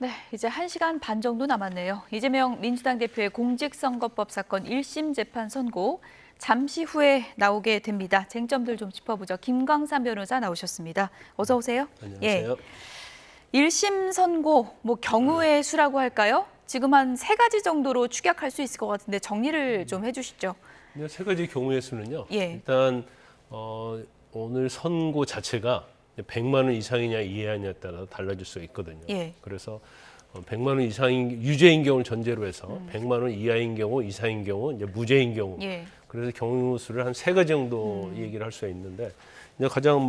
네, 이제 1시간 반 정도 남았네요. 이재명 민주당 대표의 공직선거법 사건 1심 재판 선고 잠시 후에 나오게 됩니다. 쟁점들 좀 짚어보죠. 김광삼 변호사 나오셨습니다. 어서 오세요. 안녕하세요. 예, 1심 선고, 경우의 수라고 할까요? 지금 한 3가지 정도로 추격할 수 있을 것 같은데 정리를 좀 해주시죠. 세 가지 경우의 수는요. 예. 일단 오늘 선고 자체가 100만 원 이상이냐 이하냐에 따라 달라질 수가 있거든요. 예. 그래서 100만 원 이상인 유죄인 경우를 전제로 해서 100만 원 이하인 경우, 이상인 경우, 이제 무죄인 경우. 예. 그래서 경우 수를 한 3가지 정도 얘기를 할 수가 있는데 이제 가장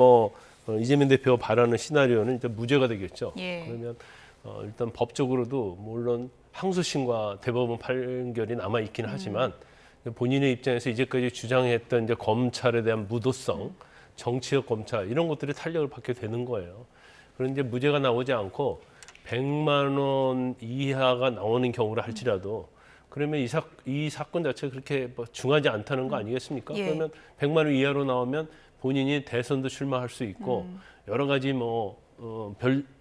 이재명 대표가 바라는 시나리오는 일단 무죄가 되겠죠. 예. 그러면 일단 법적으로도 물론 항소심과 대법원 판결이 남아 있긴 하지만 본인의 입장에서 이제까지 주장했던 이제 검찰에 대한 무도성, 정치적 검찰 이런 것들이 탄력을 받게 되는 거예요. 그런데 무죄가 나오지 않고 100만 원 이하가 나오는 경우라 할지라도 그러면 이 사건 자체가 그렇게 중하지 않다는 거 아니겠습니까? 예. 그러면 100만 원 이하로 나오면 본인이 대선도 출마할 수 있고 여러 가지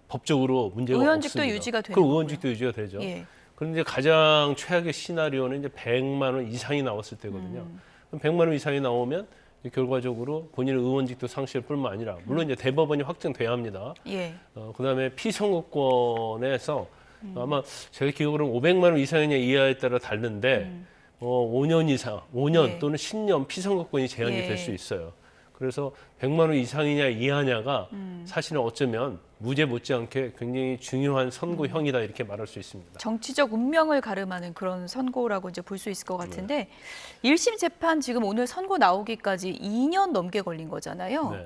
법적으로 문제가 의원직도 없습니다. 유지가 되는 그 거고요. 의원직도 유지가 되죠. 예. 그런데 가장 최악의 시나리오는 이제 100만 원 이상이 나왔을 때거든요. 그럼 100만 원 이상이 나오면 결과적으로 본인의 의원직도 상실 뿐만 아니라 물론 이제 대법원이 확정돼야 합니다. 예. 그다음에 피선거권에서 아마 제가 기억으로는 500만 원 이상이냐 이하에 따라 다른데 5년 이상, 5년 예. 또는 10년 피선거권이 제한이 예. 될 수 있어요. 그래서 100만 원 이상이냐 이하냐가 사실은 어쩌면 무죄 못지않게 굉장히 중요한 선고형이다 이렇게 말할 수 있습니다. 정치적 운명을 가름하는 그런 선고라고 이제 볼 수 있을 것 같은데 1심 재판 지금 오늘 선고 나오기까지 2년 넘게 걸린 거잖아요. 네.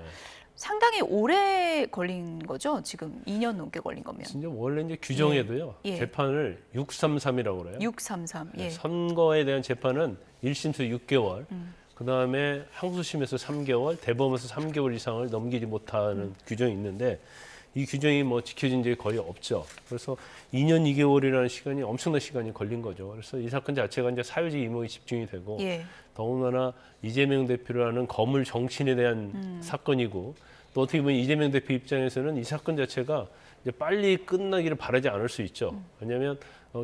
상당히 오래 걸린 거죠. 지금 2년 넘게 걸린 거면. 진짜 원래 이제 규정에도요. 예. 재판을 633이라고 그래요. 633. 예. 선거에 대한 재판은 1심에서 6개월, 그다음에 항소심에서 3개월, 대법원에서 3개월 이상을 넘기지 못하는 규정이 있는데 이 규정이 지켜진 적이 거의 없죠. 그래서 2년 2개월이라는 시간이 엄청난 시간이 걸린 거죠. 그래서 이 사건 자체가 이제 사회적 이목이 집중이 되고 예. 더군다나 이재명 대표라는 거물 정치인에 대한 사건이고 또 어떻게 보면 이재명 대표 입장에서는 이 사건 자체가 이제 빨리 끝나기를 바라지 않을 수 있죠. 왜냐하면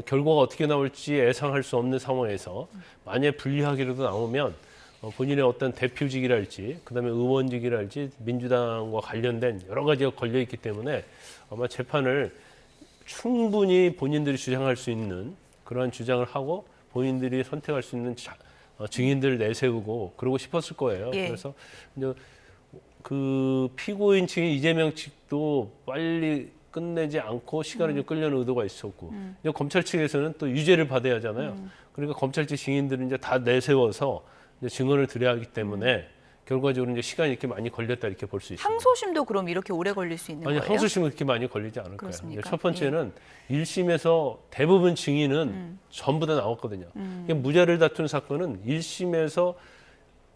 결과가 어떻게 나올지 예상할 수 없는 상황에서 만약 불리하게라도 나오면 본인의 어떤 대표직이랄지 그다음에 의원직이랄지 민주당과 관련된 여러 가지가 걸려 있기 때문에 아마 재판을 충분히 본인들이 주장할 수 있는 그러한 주장을 하고 본인들이 선택할 수 있는 증인들을 내세우고 그러고 싶었을 거예요. 예. 그래서 이제 그 피고인 측의 이재명 측도 빨리 끝내지 않고 시간을 좀 끌려는 의도가 있었고 이제 검찰 측에서는 또 유죄를 받아야 하잖아요. 그러니까 검찰 측 증인들은 이제 다 내세워서 이제 증언을 드려야 하기 때문에 결과적으로 이제 시간이 이렇게 많이 걸렸다 이렇게 볼 수 있습니다. 항소심도 그럼 이렇게 오래 걸릴 수 있는 아니, 거예요? 항소심은 그렇게 많이 걸리지 않을 거예요. 그렇습니까? 첫 번째는 1심에서 대부분 증인은 전부 다 나왔거든요. 그러니까 무죄를 다투는 사건은 1심에서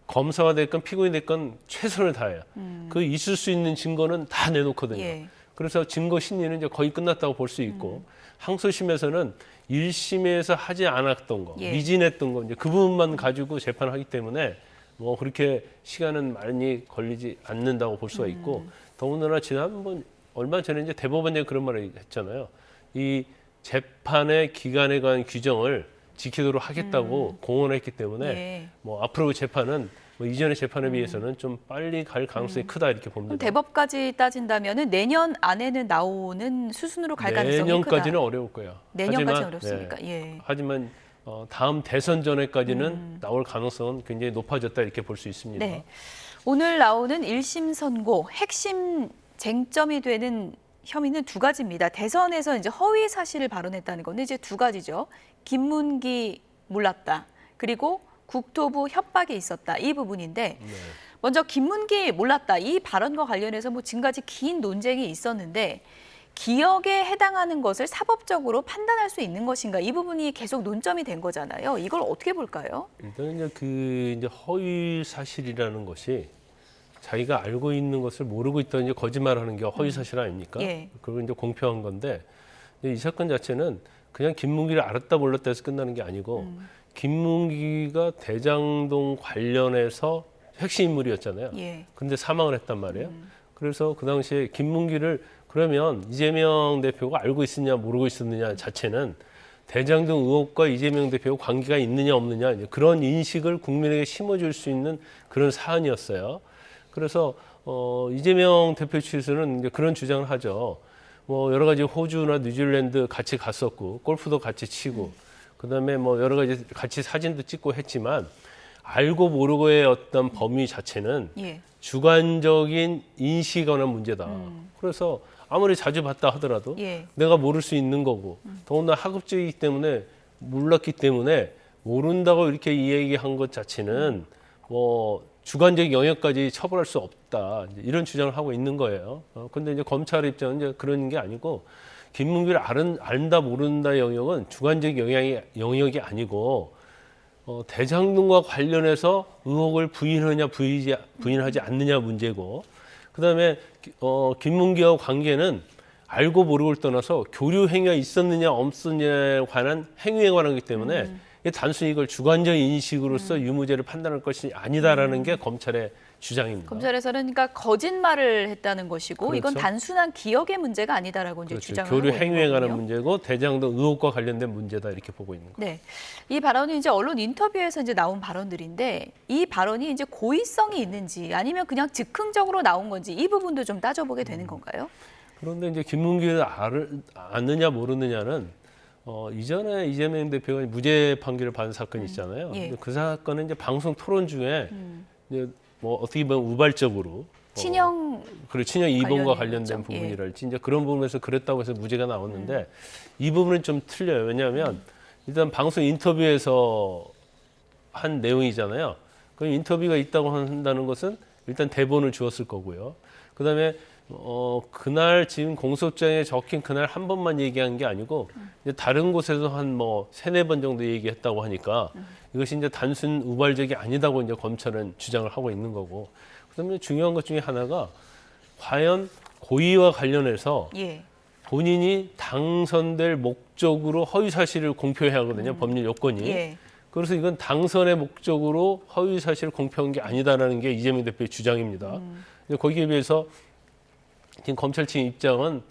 검사가 됐건 피고인이 됐건 최선을 다해요. 그 있을 수 있는 증거는 다 내놓거든요. 예. 그래서 증거 심리는 이제 거의 끝났다고 볼 수 있고 항소심에서는 1심에서 하지 않았던 거, 예. 미진했던 거 이제 그 부분만 가지고 재판을 하기 때문에 그렇게 시간은 많이 걸리지 않는다고 볼 수가 있고 더군다나 지난번 얼마 전에 이제 대법원에 그런 말을 했잖아요. 이 재판의 기간에 관한 규정을 지키도록 하겠다고 공언했기 때문에 예. 앞으로 재판은 이전의 재판에 비해서는 좀 빨리 갈 가능성이 크다 이렇게 봅니다. 그럼 대법까지 따진다면은 내년 안에는 나오는 수순으로 갈 가능성이 내년까지는 크다. 어려울 거예요. 내년까지는 어렵습니까? 네. 예. 하지만 다음 대선 전에까지는 나올 가능성은 굉장히 높아졌다 이렇게 볼 수 있습니다. 네. 오늘 나오는 1심 선고 핵심 쟁점이 되는 혐의는 2가지입니다. 대선에서 이제 허위 사실을 발언했다는 건데 이제 2가지죠. 김문기 몰랐다. 그리고 국토부 협박이 있었다. 이 부분인데 먼저 김문기 몰랐다. 이 발언과 관련해서 지금까지 긴 논쟁이 있었는데 기억에 해당하는 것을 사법적으로 판단할 수 있는 것인가? 이 부분이 계속 논점이 된 거잖아요. 이걸 어떻게 볼까요? 일단 이제 허위 사실이라는 것이 자기가 알고 있는 것을 모르고 있다는 이제 거짓말하는 게 허위 사실 아닙니까? 예. 그리고 이제 공표한 건데 이 사건 자체는 그냥 김문기를 알았다 몰랐다 해서 끝나는 게 아니고 김문기가 대장동 관련해서 핵심 인물이었잖아요. 예. 그런데 사망을 했단 말이에요. 그래서 그 당시에 김문기를 그러면 이재명 대표가 알고 있었냐 모르고 있었느냐 자체는 대장동 의혹과 이재명 대표가 관계가 있느냐 없느냐 이제 그런 인식을 국민에게 심어줄 수 있는 그런 사안이었어요. 그래서 이재명 대표 측에서는 이제 그런 주장을 하죠. 뭐 여러 가지 호주나 뉴질랜드 같이 갔었고 골프도 같이 치고 그다음에 뭐 여러 가지 같이 사진도 찍고 했지만 알고 모르고의 어떤 범위 자체는 예. 주관적인 인식에 관한 문제다. 그래서 아무리 자주 봤다 하더라도 예. 내가 모를 수 있는 거고 더군다나 하급적이기 때문에 몰랐기 때문에 모른다고 이렇게 이야기한 것 자체는 뭐 주관적 영역까지 처벌할 수 없다. 이제 이런 주장을 하고 있는 거예요. 근데 이제 검찰 입장은 이제 그런 게 아니고 김문기를 안다 모른다 영역은 주관적 영역이 아니고 대장동과 관련해서 의혹을 부인하냐 부인하지 않느냐 문제고 그다음에 김문기와 관계는 알고 모르고를 떠나서 교류 행위가 있었느냐 없었느냐에 관한 행위에 관한 거기 때문에 이게 단순히 이걸 주관적 인식으로서 유무죄를 판단할 것이 아니다라는 게 검찰의 주장입니다. 검찰에서는 그러니까 거짓말을 했다는 것이고 이건 그렇죠. 단순한 기억의 문제가 아니다라고 이제 그렇죠. 주장을 교류 하고 있는 행위에 관한 거군요. 문제고 대장동 의혹과 관련된 문제다 이렇게 보고 있는 거예요. 네, 이 발언이 이제 언론 인터뷰에서 이제 나온 발언들인데 이 발언이 이제 고의성이 있는지 아니면 그냥 즉흥적으로 나온 건지 이 부분도 좀 따져보게 되는 건가요? 그런데 이제 김문기를 아느냐 모르느냐는 이전에 이재명 대표가 무죄 판결을 받은 사건이 있잖아요. 예. 근데 그 사건은 이제 방송 토론 중에 이제 뭐 어떻게 보면 우발적으로 친형 그리고 친형 이범과 관련된 관련된 거죠. 부분이랄지 이제 그런 부분에서 그랬다고 해서 무죄가 나왔는데 이 부분은 좀 틀려요. 왜냐하면 일단 방송 인터뷰에서 한 내용이잖아요. 그럼 인터뷰가 있다고 한다는 것은 일단 대본을 주었을 거고요. 그다음에 그날 지금 공소장에 적힌 그날 한 번만 얘기한 게 아니고 이제 다른 곳에서 한 뭐 세네 번 정도 얘기했다고 하니까 이것이 이제 단순 우발적이 아니다고 이제 검찰은 주장을 하고 있는 거고 그다음에 중요한 것 중에 하나가 과연 고의와 관련해서 예. 본인이 당선될 목적으로 허위 사실을 공표해야 하거든요. 법률 요건이. 예. 그래서 이건 당선의 목적으로 허위 사실을 공표한 게 아니다라는 게 이재명 대표의 주장입니다. 근데 거기에 비해서 지금 검찰 측 입장은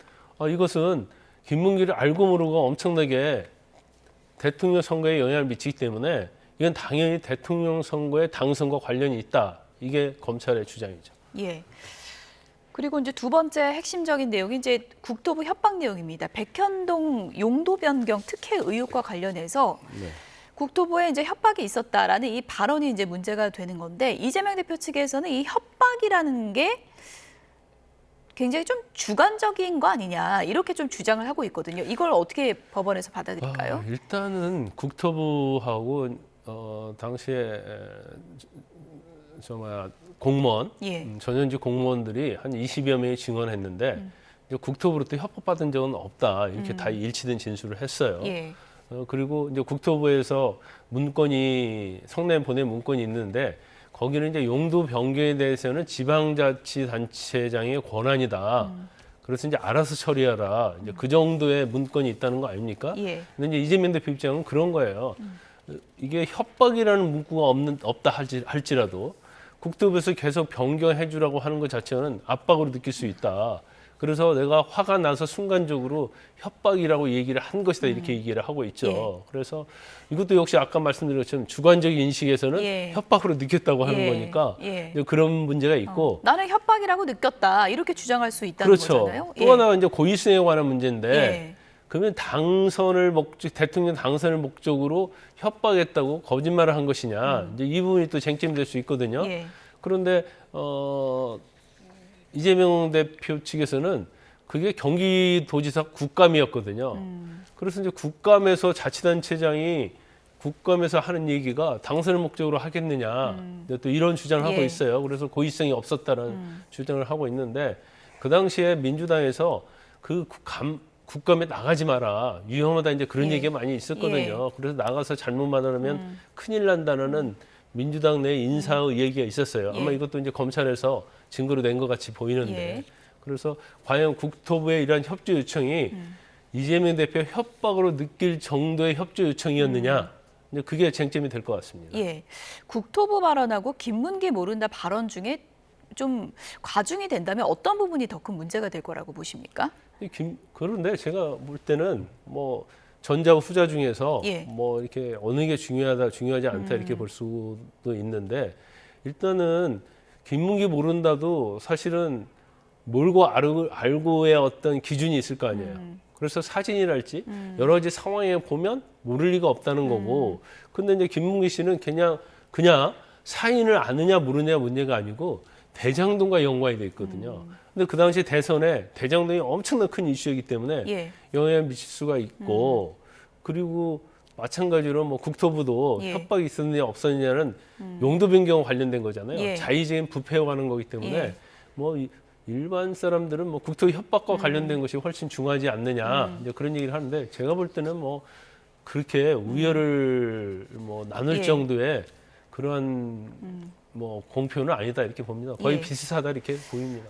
이것은 김문기를 알고 모르고 엄청나게 대통령 선거에 영향을 미치기 때문에 이건 당연히 대통령 선거의 당선과 관련이 있다. 이게 검찰의 주장이죠. 예. 그리고 이제 두 번째 핵심적인 내용이 이제 국토부 협박 내용입니다. 백현동 용도 변경 특혜 의혹과 관련해서 네. 국토부에 이제 협박이 있었다라는 이 발언이 이제 문제가 되는 건데 이재명 대표 측에서는 이 협박이라는 게 굉장히 좀 주관적인 거 아니냐 이렇게 좀 주장을 하고 있거든요. 이걸 어떻게 법원에서 받아들일까요? 일단은 국토부하고 당시에 공무원 예. 전현직 공무원들이 한 20여 명이 증언했는데 이제 국토부로부터 협박받은 적은 없다 이렇게 다 일치된 진술을 했어요. 예. 그리고 이제 국토부에서 문건이 성남 보낸 문건이 있는데 거기는 이제 용도 변경에 대해서는 지방자치단체장의 권한이다. 그래서 이제 알아서 처리하라. 이제 그 정도의 문건이 있다는 거 아닙니까? 예. 근데 이제 이재명 대표 입장은 그런 거예요. 이게 협박이라는 문구가 없다 할지라도 국토부에서 계속 변경해 주라고 하는 것 자체는 압박으로 느낄 수 있다. 그래서 내가 화가 나서 순간적으로 협박이라고 얘기를 한 것이다 이렇게 얘기를 하고 있죠. 예. 그래서 이것도 역시 아까 말씀드린 것처럼 주관적인 인식에서는 예. 협박으로 느꼈다고 하는 예. 거니까 예. 그런 문제가 있고 나는 협박이라고 느꼈다 이렇게 주장할 수 있다는 그렇죠. 거잖아요. 또 하나 이제 고의성에 관한 문제인데 예. 그러면 대통령 당선을 목적으로 협박했다고 거짓말을 한 것이냐 이제 이 부분이 또 쟁점이 될 수 있거든요. 예. 그런데 이재명 대표 측에서는 그게 경기도지사 국감이었거든요. 그래서 이제 국감에서 자치단체장이 국감에서 하는 얘기가 당선을 목적으로 하겠느냐 또 이런 주장을 하고 예. 있어요. 그래서 고의성이 없었다는 주장을 하고 있는데 그 당시에 민주당에서 그 국감에 나가지 마라 위험하다 이제 그런 예. 얘기가 많이 있었거든요. 그래서 나가서 잘못 말하면 큰일 난다는 민주당 내 인사의 얘기가 있었어요. 아마 예. 이것도 이제 검찰에서 증거로 낸 것 같이 보이는데 예. 그래서 과연 국토부의 이러한 협조 요청이 이재명 대표 협박으로 느낄 정도의 협조 요청이었느냐 이제 그게 쟁점이 될 것 같습니다. 예. 국토부 발언하고 김문기 모른다 발언 중에 좀 과중이 된다면 어떤 부분이 더 큰 문제가 될 거라고 보십니까? 그런데 제가 볼 때는 뭐 전자와 후자 중에서 예. 뭐 이렇게 어느 게 중요하다, 중요하지 않다 이렇게 볼 수도 있는데 일단은 김문기 모른다도 사실은 몰고 알고의 어떤 기준이 있을 거 아니에요. 그래서 사진이랄지 여러 가지 상황에 보면 모를 리가 없다는 거고. 근데 이제 김문기 씨는 그냥 사인을 아느냐 모르냐 문제가 아니고 대장동과 연관이 돼 있거든요. 근데 그 당시 대선에 대장동이 엄청난 큰 이슈이기 때문에 예. 영향을 미칠 수가 있고 그리고 마찬가지로 뭐 국토부도 예. 협박이 있었느냐 없었느냐는 용도 변경 관련된 거잖아요. 예. 자의적인 부패에 관한 거기 때문에 예. 뭐 일반 사람들은 뭐 국토 협박과 관련된 것이 훨씬 중요하지 않느냐 이제 그런 얘기를 하는데 제가 볼 때는 뭐 그렇게 우열을 뭐 나눌 예. 정도의 그러한 뭐 공표는 아니다 이렇게 봅니다. 거의 예. 비슷하다 이렇게 보입니다.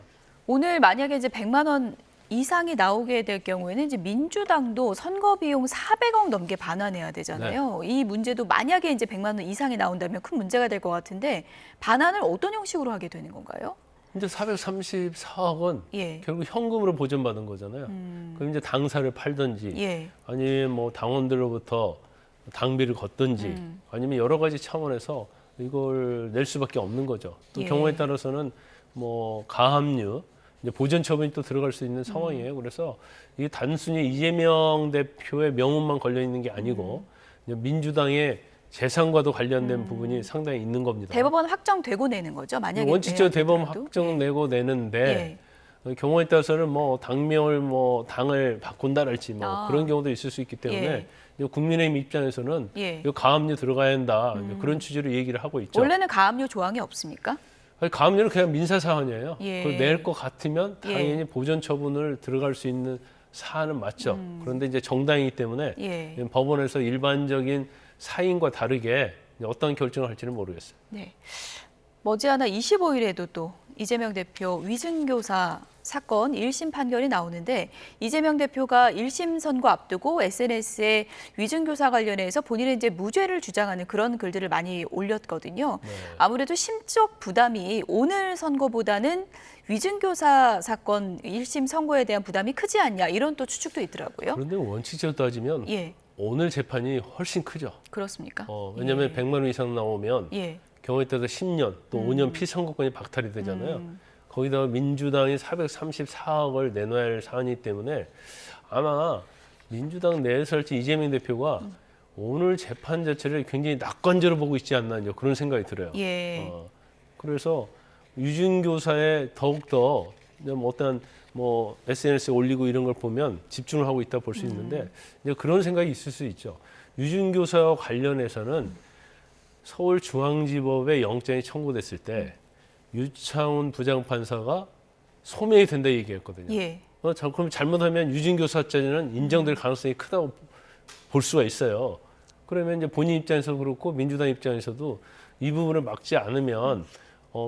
오늘 만약에 이제 100만 원 이상이 나오게 될 경우에는 이제 민주당도 선거 비용 400억 넘게 반환해야 되잖아요. 이 문제도 만약에 이제 100만 원 이상이 나온다면 큰 문제가 될 것 같은데 반환을 어떤 형식으로 하게 되는 건가요? 이제 434억 원 예. 결국 현금으로 보전받은 거잖아요. 그럼 이제 당사를 팔든지 예. 아니면 뭐 당원들로부터 당비를 걷든지 아니면 여러 가지 차원에서 이걸 낼 수밖에 없는 거죠. 또 예. 경우에 따라서는 뭐 가압류, 이제 보전 처분이 또 들어갈 수 있는 상황이에요. 그래서 이게 단순히 이재명 대표의 명운만 걸려 있는 게 아니고 이제 민주당의 재산과도 관련된 부분이 상당히 있는 겁니다. 대법원 확정되고 내는 거죠. 만약에 원칙적으로 대법원 내더라도. 확정 내고 내는데 예. 경우에 따라서는 뭐 당명을 뭐 당을 바꾼다랄지 뭐 아. 그런 경우도 있을 수 있기 때문에 예. 이제 국민의힘 입장에서는 예. 이 가압류 들어가야 한다 이제 그런 취지로 얘기를 하고 있죠. 원래는 가압류 조항이 없습니까? 아니, 가압류는 그냥 민사 사안이에요. 예. 그걸 낼 것 같으면 당연히 예. 보전 처분을 들어갈 수 있는 사안은 맞죠. 그런데 이제 정당이기 때문에 예. 법원에서 일반적인 사인과 다르게 어떤 결정을 할지는 모르겠어요. 네. 머지않아 25일에도 또 이재명 대표 위증교사 사건 1심 판결이 나오는데 이재명 대표가 1심 선고 앞두고 SNS에 위증교사 관련해서 본인은 이제 무죄를 주장하는 그런 글들을 많이 올렸거든요. 네. 아무래도 심적 부담이 오늘 선고보다는 위증교사 사건 1심 선고에 대한 부담이 크지 않냐 이런 또 추측도 있더라고요. 그런데 원칙적으로 따지면 예, 오늘 재판이 훨씬 크죠. 그렇습니까? 왜냐하면 예. 100만 원 이상 나오면 예. 경우에 따라서 10년 또 5년 피선거권이 박탈이 되잖아요. 거기다가 민주당이 434억을 내놔야 할 사안이기 때문에 아마 민주당 내에서 할지 이재명 대표가 오늘 재판 자체를 굉장히 낙관적으로 보고 있지 않나 이제 그런 생각이 들어요. 예. 그래서 유증교사에 더욱더 어떤 뭐 SNS에 올리고 이런 걸 보면 집중을 하고 있다 볼 수 있는데 이제 그런 생각이 있을 수 있죠. 유증교사와 관련해서는 서울중앙지법에 영장이 청구됐을 때 유창훈 부장판사가 소명이 된다 얘기했거든요. 예. 그럼 잘못하면 유증교사죄는 인정될 가능성이 크다고 볼 수가 있어요. 그러면 이제 본인 입장에서 그렇고 민주당 입장에서도 이 부분을 막지 않으면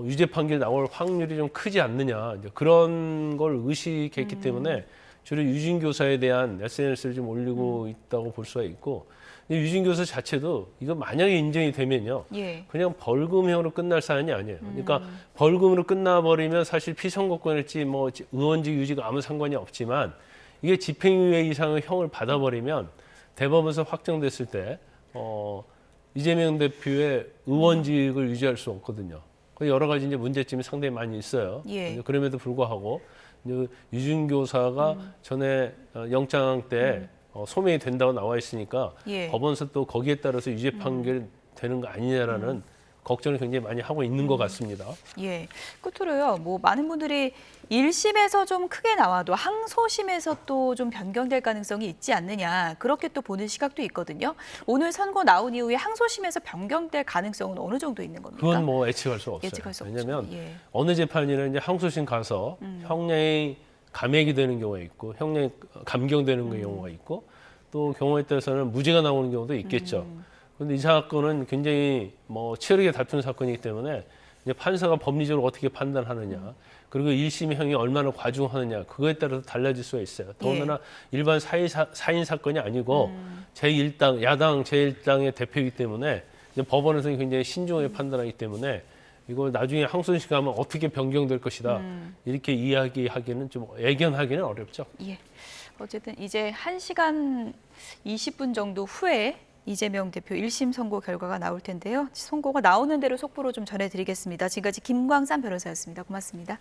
유죄 판결이 나올 확률이 좀 크지 않느냐 이제 그런 걸 의식했기 때문에 주로 유증교사에 대한 SNS를 좀 올리고 있다고 볼 수가 있고 유증교사 자체도 이거 만약에 인정이 되면요. 예. 그냥 벌금형으로 끝날 사안이 아니에요. 그러니까 벌금으로 끝나버리면 사실 피선거권일지 뭐 의원직 유지가 아무 상관이 없지만 이게 집행유예 이상의 형을 받아버리면 대법원에서 확정됐을 때 이재명 대표의 의원직을 유지할 수 없거든요. 여러 가지 이제 문제점이 상당히 많이 있어요. 예. 그럼에도 불구하고 유증교사가 전에 영장 때 소명이 된다고 나와 있으니까 예. 법원에서 또 거기에 따라서 유죄 판결 되는 거 아니냐라는 걱정을 굉장히 많이 하고 있는 것 같습니다. 예. 끝으로요. 뭐 많은 분들이 1심에서 좀 크게 나와도 항소심에서 또 좀 변경될 가능성이 있지 않느냐. 그렇게 또 보는 시각도 있거든요. 오늘 선고 나온 이후에 항소심에서 변경될 가능성은 어느 정도 있는 겁니까? 그건 뭐 예측할 수 없어요. 예측할 수 없죠. 왜냐하면 예. 어느 재판이나 이제 항소심 가서 형량이 감액이 되는 경우가 있고 형량이 감경되는 경우가 있고 또 경우에 따라서는 무죄가 나오는 경우도 있겠죠. 그런데 이 사건은 굉장히 뭐 치열하게 다투는 사건이기 때문에 이제 판사가 법리적으로 어떻게 판단하느냐 그리고 1심의 형이 얼마나 과중하느냐 그거에 따라서 달라질 수가 있어요. 더군다나 일반 사인 사건이 아니고 제1당 야당 제1당의 대표이기 때문에 이제 법원에서는 굉장히 신중하게 판단하기 때문에 이거 나중에 항소심 가면 어떻게 변경될 것이다. 이렇게 이야기하기는 좀 예견하기는 어렵죠. 예. 어쨌든 이제 1시간 20분 정도 후에 이재명 대표 1심 선고 결과가 나올 텐데요. 선고가 나오는 대로 속보로 좀 전해드리겠습니다. 지금까지 김광산 변호사였습니다. 고맙습니다.